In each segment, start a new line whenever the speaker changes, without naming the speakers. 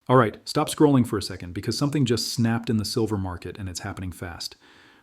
Alright, stop scrolling for a second because something just snapped in the silver market and it's happening fast.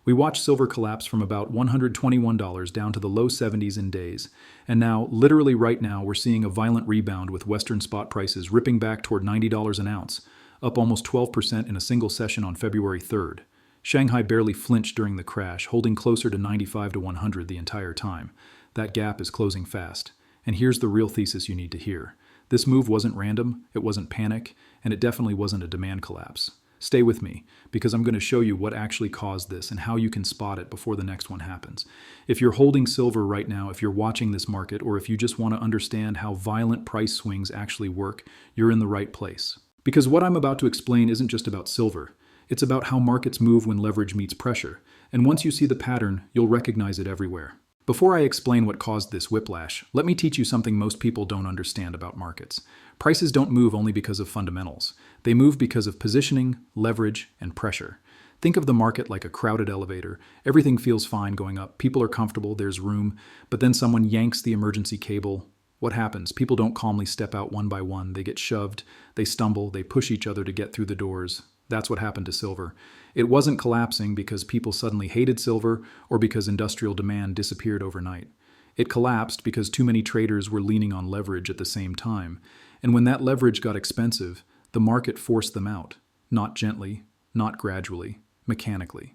We watched silver collapse from about $121 down to the low 70s in days, and now, literally right now, we're seeing a violent rebound with Western spot prices ripping back toward $90 an ounce, up almost 12% in a single session on February 3rd. Shanghai barely flinched during the crash, holding closer to 95 to 100 the entire time. That gap is closing fast. And here's the real thesis you need to hear. This move wasn't random, it wasn't panic, and it definitely wasn't a demand collapse. Stay with me, because I'm going to show you what actually caused this and how you can spot it before the next one happens. If you're holding silver right now, if you're watching this market, or if you just want to understand how violent price swings actually work, you're in the right place. Because what I'm about to explain isn't just about silver. It's about how markets move when leverage meets pressure, and once you see the pattern, you'll recognize it everywhere. Before I explain what caused this whiplash, let me teach you something most people don't understand about markets. Prices don't move only because of fundamentals. They move because of positioning, leverage, and pressure. Think of the market like a crowded elevator. Everything feels fine going up, people are comfortable, there's room, but then someone yanks the emergency cable. What happens? People don't calmly step out one by one. They get shoved, they stumble, they push each other to get through the doors. That's what happened to silver. It wasn't collapsing because people suddenly hated silver or because industrial demand disappeared overnight. It collapsed because too many traders were leaning on leverage at the same time. And when that leverage got expensive, the market forced them out. Not gently, not gradually, mechanically.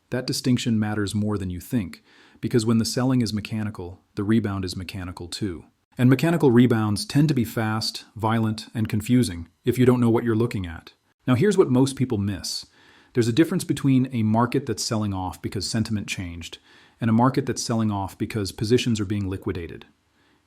That distinction matters more than you think, because when the selling is mechanical, the rebound is mechanical too. And mechanical rebounds tend to be fast, violent, and confusing if you don't know what you're looking at. Now here's what most people miss. There's a difference between a market that's selling off because sentiment changed and a market that's selling off because positions are being liquidated.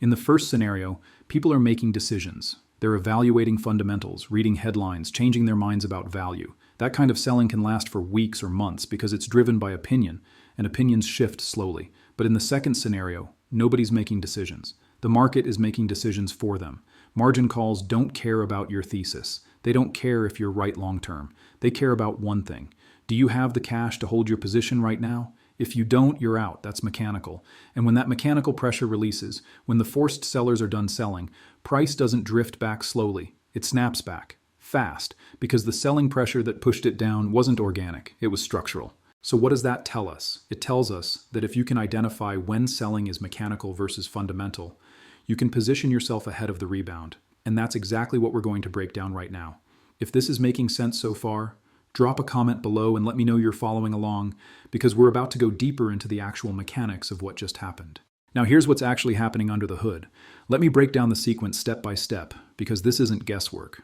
In the first scenario, people are making decisions. They're evaluating fundamentals, reading headlines, changing their minds about value. That kind of selling can last for weeks or months because it's driven by opinion, and opinions shift slowly. But in the second scenario, nobody's making decisions. The market is making decisions for them. Margin calls don't care about your thesis. They don't care if you're right long term. They care about one thing. Do you have the cash to hold your position right now? If you don't, you're out. That's mechanical. And when that mechanical pressure releases, when the forced sellers are done selling, price doesn't drift back slowly. It snaps back, fast, because the selling pressure that pushed it down wasn't organic. It was structural. So what does that tell us? It tells us that if you can identify when selling is mechanical versus fundamental, you can position yourself ahead of the rebound. And that's exactly what we're going to break down right now. If this is making sense so far, drop a comment below and let me know you're following along, because we're about to go deeper into the actual mechanics of what just happened. Now here's what's actually happening under the hood. Let me break down the sequence step by step, because this isn't guesswork.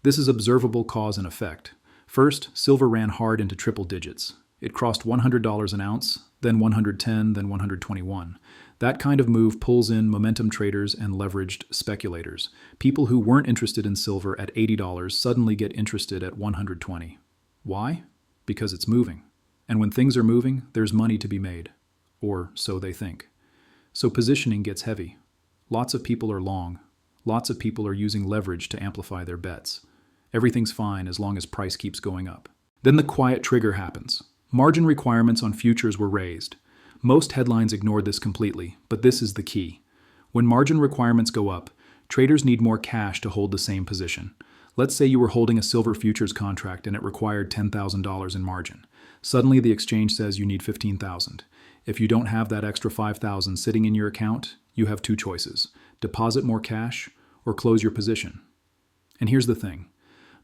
This is observable cause and effect. First, silver ran hard into triple digits. It crossed $100 an ounce, then 110, then 121. That kind of move pulls in momentum traders and leveraged speculators. People who weren't interested in silver at $80 suddenly get interested at 120. Why? Because it's moving. And when things are moving, there's money to be made. Or so they think. So positioning gets heavy. Lots of people are long. Lots of people are using leverage to amplify their bets. Everything's fine as long as price keeps going up. Then the quiet trigger happens. Margin requirements on futures were raised. Most headlines ignored this completely, but this is the key. When margin requirements go up, traders need more cash to hold the same position. Let's say you were holding a silver futures contract and it required $10,000 in margin. Suddenly the exchange says you need $15,000. If you don't have that extra $5,000 sitting in your account, you have two choices: deposit more cash or close your position. And here's the thing.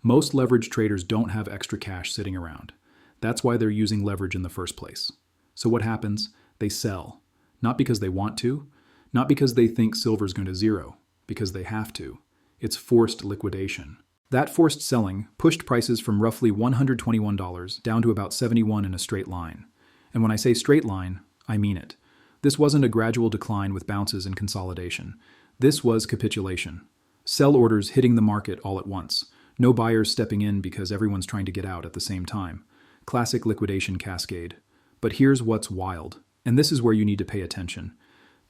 Most leverage traders don't have extra cash sitting around. That's why they're using leverage in the first place. So what happens? They sell. Not because they want to, not because they think silver's going to zero, because they have to. It's forced liquidation. That forced selling pushed prices from roughly $121 down to about $71 in a straight line. And when I say straight line, I mean it. This wasn't a gradual decline with bounces and consolidation. This was capitulation. Sell orders hitting the market all at once. No buyers stepping in because everyone's trying to get out at the same time. Classic liquidation cascade. But here's what's wild, and this is where you need to pay attention.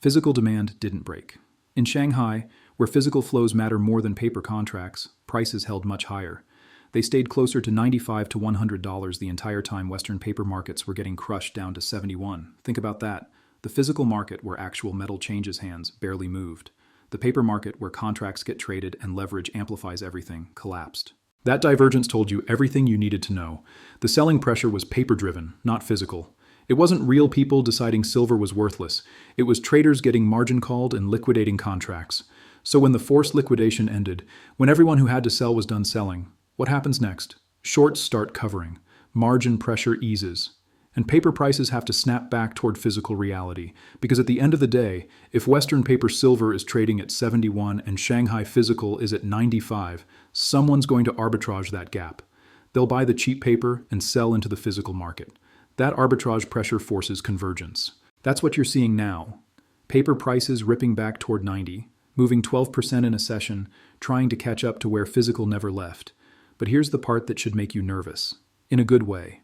Physical demand didn't break. In Shanghai, where physical flows matter more than paper contracts, prices held much higher. They stayed closer to $95 to $100 the entire time Western paper markets were getting crushed down to 71. Think about that. The physical market where actual metal changes hands barely moved. The paper market where contracts get traded and leverage amplifies everything collapsed. That divergence told you everything you needed to know. The selling pressure was paper-driven, not physical. It wasn't real people deciding silver was worthless. It was traders getting margin called and liquidating contracts. So when the forced liquidation ended, when everyone who had to sell was done selling, what happens next? Shorts start covering. Margin pressure eases. And paper prices have to snap back toward physical reality. Because at the end of the day, if Western paper silver is trading at 71 and Shanghai physical is at 95, someone's going to arbitrage that gap. They'll buy the cheap paper and sell into the physical market. That arbitrage pressure forces convergence. That's what you're seeing now. Paper prices ripping back toward 90, moving 12% in a session, trying to catch up to where physical never left. But here's the part that should make you nervous. In a good way.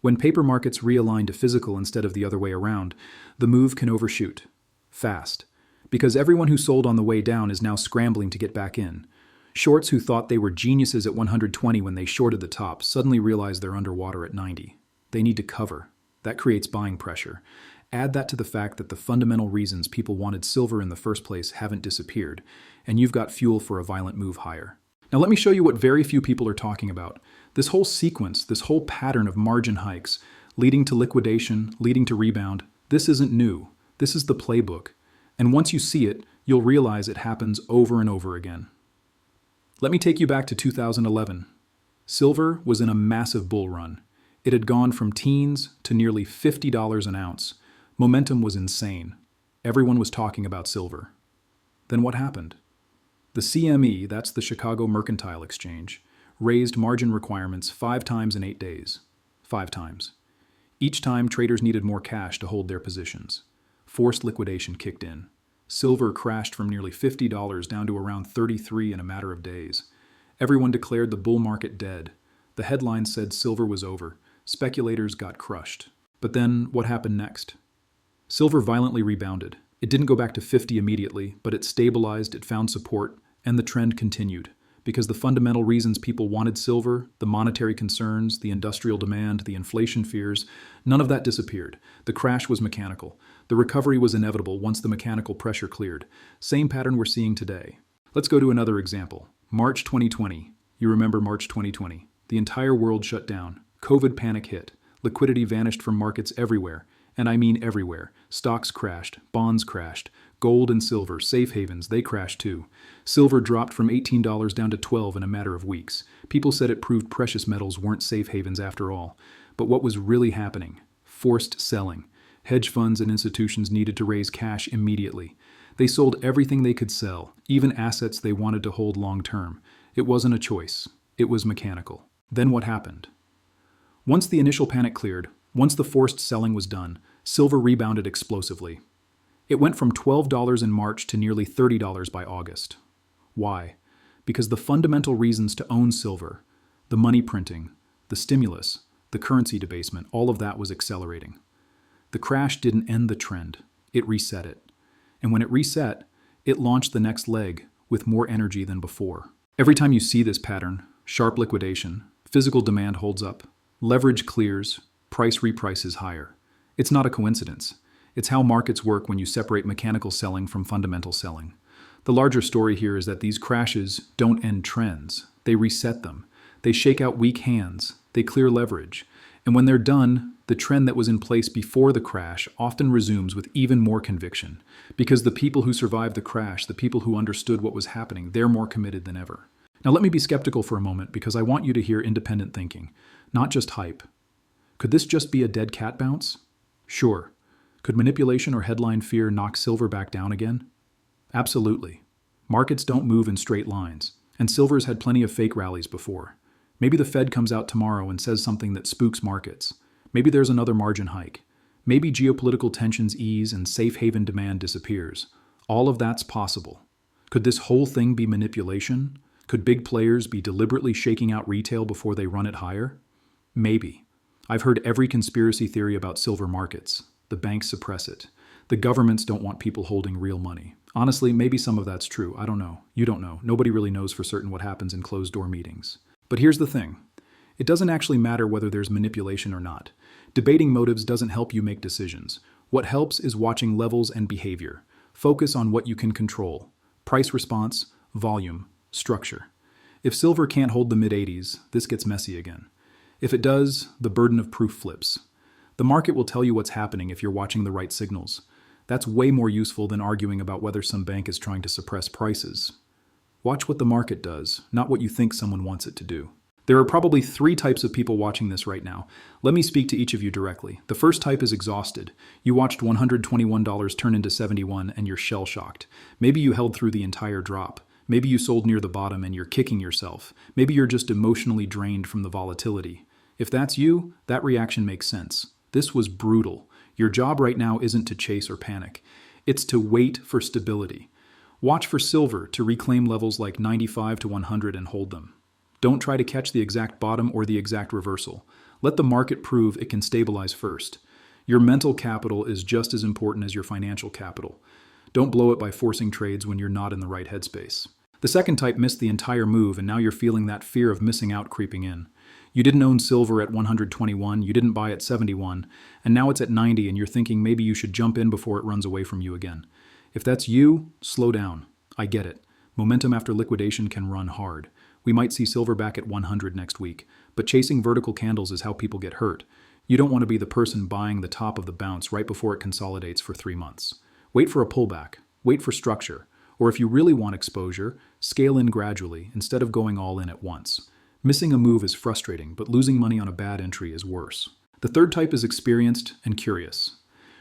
When paper markets realign to physical instead of the other way around, the move can overshoot. Fast. Because everyone who sold on the way down is now scrambling to get back in. Shorts who thought they were geniuses at 120 when they shorted the top suddenly realize they're underwater at 90. They need to cover. That creates buying pressure. Add that to the fact that the fundamental reasons people wanted silver in the first place haven't disappeared, and you've got fuel for a violent move higher. Now let me show you what very few people are talking about. This whole sequence, this whole pattern of margin hikes, leading to liquidation, leading to rebound, this isn't new. This is the playbook. And once you see it, you'll realize it happens over and over again. Let me take you back to 2011. Silver was in a massive bull run. It had gone from teens to nearly $50 an ounce. Momentum was insane. Everyone was talking about silver. Then what happened? The CME, that's the Chicago Mercantile Exchange, raised margin requirements 5 times in 8 days. 5 times. Each time, traders needed more cash to hold their positions. Forced liquidation kicked in. Silver crashed from nearly $50 down to around $33 in a matter of days. Everyone declared the bull market dead. The headlines said silver was over. Speculators got crushed. But then, what happened next? Silver violently rebounded. It didn't go back to 50 immediately, but it stabilized, it found support, and the trend continued. Because the fundamental reasons people wanted silver, the monetary concerns, the industrial demand, the inflation fears, none of that disappeared. The crash was mechanical. The recovery was inevitable once the mechanical pressure cleared. Same pattern we're seeing today. Let's go to another example. March 2020. You remember March 2020. The entire world shut down. COVID panic hit. Liquidity vanished from markets everywhere. And I mean everywhere. Stocks crashed. Bonds crashed. Gold and silver, safe havens, they crashed too. Silver dropped from $18 down to $12 in a matter of weeks. People said it proved precious metals weren't safe havens after all. But what was really happening? Forced selling. Hedge funds and institutions needed to raise cash immediately. They sold everything they could sell, even assets they wanted to hold long term. It wasn't a choice. It was mechanical. Then what happened? Once the initial panic cleared, once the forced selling was done, silver rebounded explosively. It went from $12 in March to nearly $30 by August. Why? Because the fundamental reasons to own silver, the money printing, the stimulus, the currency debasement, all of that was accelerating. The crash didn't end the trend, it reset it. And when it reset, it launched the next leg with more energy than before. Every time you see this pattern, sharp liquidation, physical demand holds up, leverage clears, price reprices higher. It's not a coincidence. It's how markets work when you separate mechanical selling from fundamental selling. The larger story here is that these crashes don't end trends. They reset them. They shake out weak hands. They clear leverage. And when they're done, the trend that was in place before the crash often resumes with even more conviction. Because the people who survived the crash, the people who understood what was happening, they're more committed than ever. Now let me be skeptical for a moment because I want you to hear independent thinking, not just hype. Could this just be a dead cat bounce? Sure. Could manipulation or headline fear knock silver back down again? Absolutely. Markets don't move in straight lines, and silver's had plenty of fake rallies before. Maybe the Fed comes out tomorrow and says something that spooks markets. Maybe there's another margin hike. Maybe geopolitical tensions ease and safe haven demand disappears. All of that's possible. Could this whole thing be manipulation? Could big players be deliberately shaking out retail before they run it higher? Maybe. I've heard every conspiracy theory about silver markets. The banks suppress it. The governments don't want people holding real money. Honestly, maybe some of that's true. I don't know. You don't know. Nobody really knows for certain what happens in closed-door meetings. But here's the thing. It doesn't actually matter whether there's manipulation or not. Debating motives doesn't help you make decisions. What helps is watching levels and behavior. Focus on what you can control. Price response, volume, structure. If silver can't hold the mid-80s, this gets messy again. If it does, the burden of proof flips. The market will tell you what's happening if you're watching the right signals. That's way more useful than arguing about whether some bank is trying to suppress prices. Watch what the market does, not what you think someone wants it to do. There are probably 3 types of people watching this right now. Let me speak to each of you directly. The first type is exhausted. You watched $121 turn into 71 and you're shell-shocked. Maybe you held through the entire drop. Maybe you sold near the bottom and you're kicking yourself. Maybe you're just emotionally drained from the volatility. If that's you, that reaction makes sense. This was brutal. Your job right now isn't to chase or panic. It's to wait for stability. Watch for silver to reclaim levels like 95 to 100 and hold them. Don't try to catch the exact bottom or the exact reversal. Let the market prove it can stabilize first. Your mental capital is just as important as your financial capital. Don't blow it by forcing trades when you're not in the right headspace. The second type missed the entire move, and now you're feeling that fear of missing out creeping in. You didn't own silver at 121, you didn't buy at 71, and now it's at 90 and you're thinking maybe you should jump in before it runs away from you again. If that's you, slow down. I get it. Momentum after liquidation can run hard. We might see silver back at 100 next week, but chasing vertical candles is how people get hurt. You don't want to be the person buying the top of the bounce right before it consolidates for 3 months. Wait for a pullback. Wait for structure. Or if you really want exposure, scale in gradually instead of going all in at once. Missing a move is frustrating, but losing money on a bad entry is worse. The third type is experienced and curious.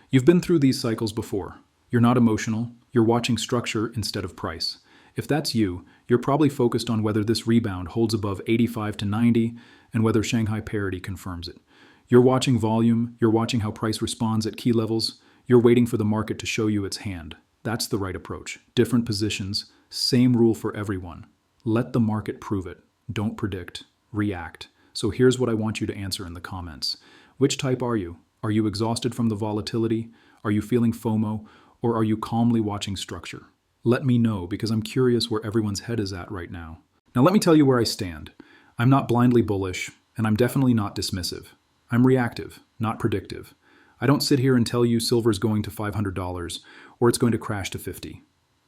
You've been through these cycles before. You're not emotional. You're watching structure instead of price. If that's you, you're probably focused on whether this rebound holds above 85 to 90 and whether Shanghai parity confirms it. You're watching volume. You're watching how price responds at key levels. You're waiting for the market to show you its hand. That's the right approach. Different positions, same rule for everyone. Let the market prove it. Don't predict, react. So here's what I want you to answer in the comments. Which type are you? Are you exhausted from the volatility? Are you feeling FOMO? Or are you calmly watching structure? Let me know because I'm curious where everyone's head is at right now. Now let me tell you where I stand. I'm not blindly bullish, and I'm definitely not dismissive. I'm reactive, not predictive. I don't sit here and tell you silver's going to $500 or it's going to crash to 50.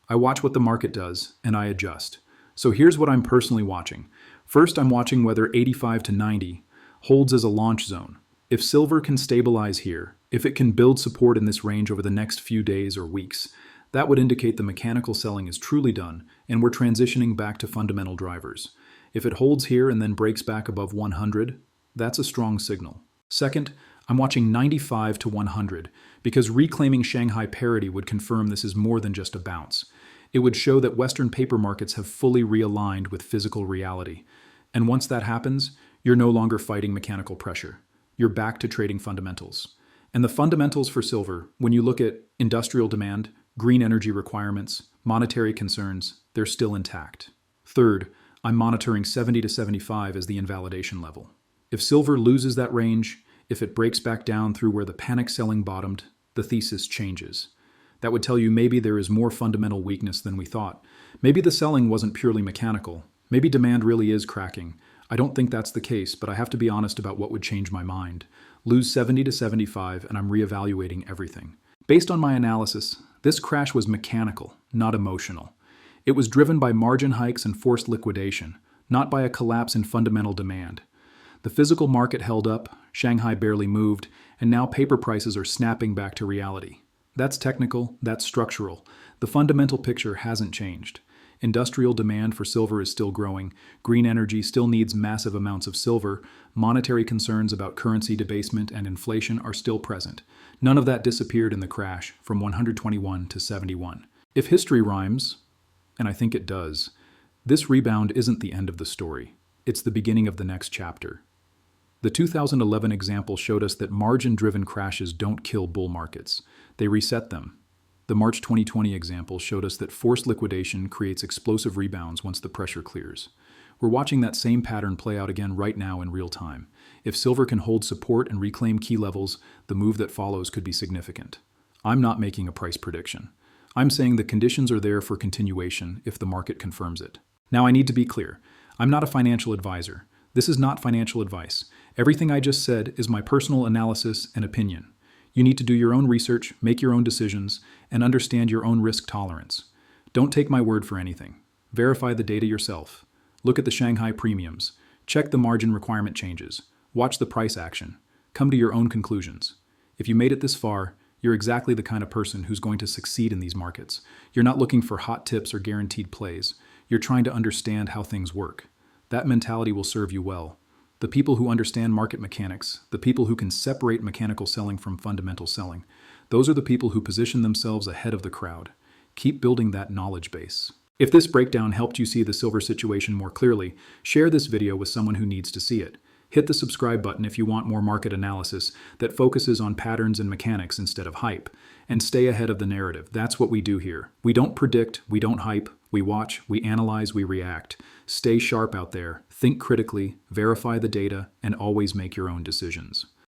I watch what the market does, and I adjust. So here's what I'm personally watching. First, I'm watching whether 85 to 90 holds as a launch zone. If silver can stabilize here, if it can build support in this range over the next few days or weeks, that would indicate the mechanical selling is truly done and we're transitioning back to fundamental drivers. If it holds here and then breaks back above 100, that's a strong signal. Second, I'm watching 95 to 100 because reclaiming Shanghai parity would confirm this is more than just a bounce. It would show that Western paper markets have fully realigned with physical reality. And once that happens, you're no longer fighting mechanical pressure. You're back to trading fundamentals. And the fundamentals for silver, when you look at industrial demand, green energy requirements, monetary concerns, they're still intact. Third, I'm monitoring 70 to 75 as the invalidation level. If silver loses that range, if it breaks back down through where the panic selling bottomed, the thesis changes. That would tell you maybe there is more fundamental weakness than we thought. Maybe the selling wasn't purely mechanical. Maybe demand really is cracking. I don't think that's the case, but I have to be honest about what would change my mind. Lose 70 to 75 and I'm reevaluating everything. Based on my analysis, this crash was mechanical, not emotional. It was driven by margin hikes and forced liquidation, not by a collapse in fundamental demand. The physical market held up, Shanghai barely moved, and now paper prices are snapping back to reality. That's technical, that's structural. The fundamental picture hasn't changed. Industrial demand for silver is still growing. Green energy still needs massive amounts of silver. Monetary concerns about currency debasement and inflation are still present. None of that disappeared in the crash from 121 to 71. If history rhymes, and I think it does, this rebound isn't the end of the story. It's the beginning of the next chapter. The 2011 example showed us that margin-driven crashes don't kill bull markets. They reset them. The March 2020 example showed us that forced liquidation creates explosive rebounds once the pressure clears. We're watching that same pattern play out again right now in real time. If silver can hold support and reclaim key levels, the move that follows could be significant. I'm not making a price prediction. I'm saying the conditions are there for continuation if the market confirms it. Now I need to be clear. I'm not a financial advisor. This is not financial advice. Everything I just said is my personal analysis and opinion. You need to do your own research, make your own decisions, and understand your own risk tolerance. Don't take my word for anything. Verify the data yourself. Look at the Shanghai premiums. Check the margin requirement changes. Watch the price action. Come to your own conclusions. If you made it this far, you're exactly the kind of person who's going to succeed in these markets. You're not looking for hot tips or guaranteed plays. You're trying to understand how things work. That mentality will serve you well. The people who understand market mechanics, the people who can separate mechanical selling from fundamental selling, those are the people who position themselves ahead of the crowd. Keep building that knowledge base. If this breakdown helped you see the silver situation more clearly, share this video with someone who needs to see it. Hit the subscribe button if you want more market analysis that focuses on patterns and mechanics instead of hype. And stay ahead of the narrative. That's what we do here. We don't predict, we don't hype, we watch, we analyze, we react. Stay sharp out there, think critically, verify the data, and always make your own decisions.